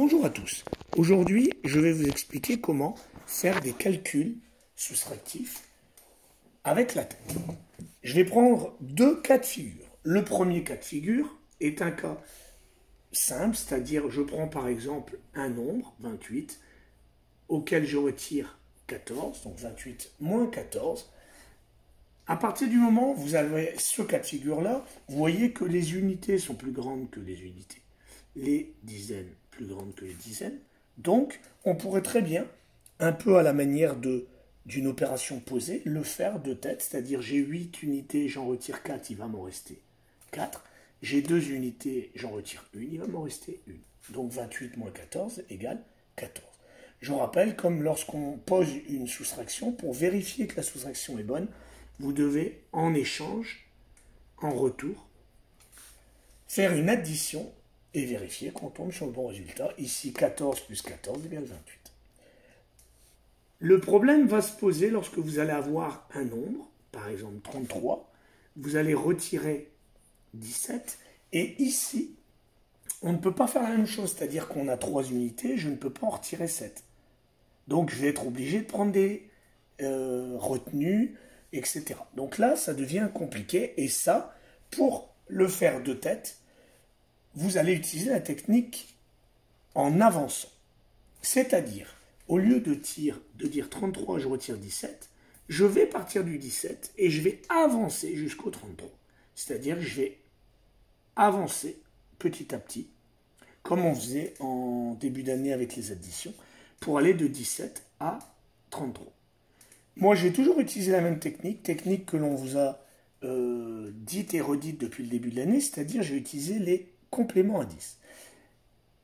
Bonjour à tous. Aujourd'hui, je vais vous expliquer comment faire des calculs soustractifs avec la tête. Je vais prendre deux cas de figure. Le premier cas de figure est un cas simple, c'est-à-dire je prends par exemple un nombre, 28, auquel je retire 14, donc 28 moins 14. À partir du moment où vous avez ce cas de figure-là, vous voyez que les unités sont plus grandes que les unités, les dizaines plus grandes que les dizaines. Donc, on pourrait très bien, un peu à la manière d'une opération posée, le faire de tête, c'est-à-dire j'ai 8 unités, j'en retire 4, il va m'en rester 4. J'ai 2 unités, j'en retire 1, il va m'en rester 1. Donc 28 moins 14 égale 14. Je vous rappelle, comme lorsqu'on pose une soustraction, pour vérifier que la soustraction est bonne, vous devez, en échange, en retour, faire une addition et vérifier qu'on tombe sur le bon résultat. Ici, 14 plus 14 égale 28. Le problème va se poser lorsque vous allez avoir un nombre, par exemple 33, vous allez retirer 17, et ici, on ne peut pas faire la même chose, c'est-à-dire qu'on a 3 unités, je ne peux pas en retirer 7. Donc, je vais être obligé de prendre des retenues, etc. Donc là, ça devient compliqué, et ça, pour le faire de tête, vous allez utiliser la technique en avançant. C'est-à-dire, au lieu de dire 33, je retire 17, je vais partir du 17 et je vais avancer jusqu'au 33. C'est-à-dire, je vais avancer petit à petit, comme on faisait en début d'année avec les additions, pour aller de 17 à 33. Moi, j'ai toujours utilisé la même technique que l'on vous a dite et redite depuis le début de l'année, c'est-à-dire j'ai utilisé les compléments à 10.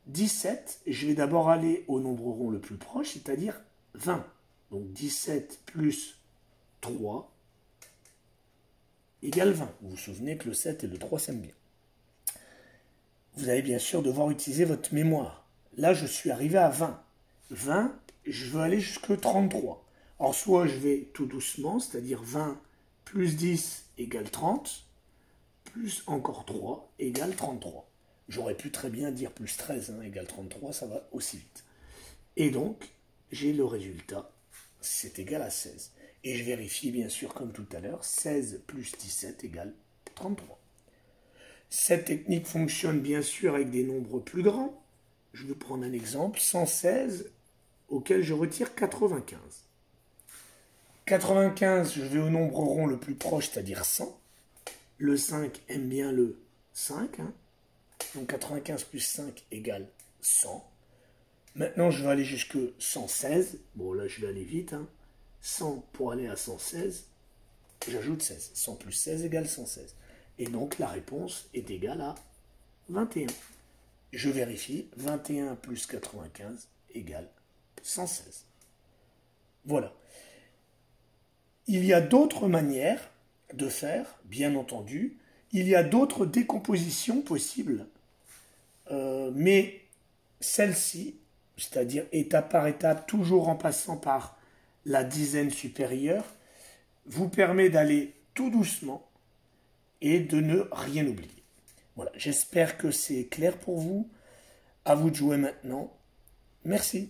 17, je vais d'abord aller au nombre rond le plus proche, c'est-à-dire 20. Donc 17 plus 3 égale 20. Vous vous souvenez que le 7 et le 3 s'aiment bien. Vous allez bien sûr devoir utiliser votre mémoire. Là, je suis arrivé à 20. 20, je veux aller jusqu'à 33. Alors, soit je vais tout doucement, c'est-à-dire 20 plus 10 égale 30, plus encore 3 égale 33. J'aurais pu très bien dire plus 13 égale 33, ça va aussi vite. Et donc, j'ai le résultat, c'est égal à 16. Et je vérifie bien sûr comme tout à l'heure, 16 plus 17 égale 33. Cette technique fonctionne bien sûr avec des nombres plus grands. Je vais prendre un exemple, 116 auquel je retire 95. 95, je vais au nombre rond le plus proche, c'est-à-dire 100. Le 5 aime bien le 5. Donc 95 plus 5 égale 100. Maintenant, je vais aller jusque 116. Bon, là, je vais aller vite. 100 pour aller à 116. J'ajoute 16. 100 plus 16 égale 116. Et donc, la réponse est égale à 21. Je vérifie. 21 plus 95 égale 116. Voilà. Il y a d'autres manières de faire, bien entendu. Il y a d'autres décompositions possibles, mais celle-ci, c'est-à-dire étape par étape, toujours en passant par la dizaine supérieure, vous permet d'aller tout doucement et de ne rien oublier. Voilà, j'espère que c'est clair pour vous. À vous de jouer maintenant. Merci.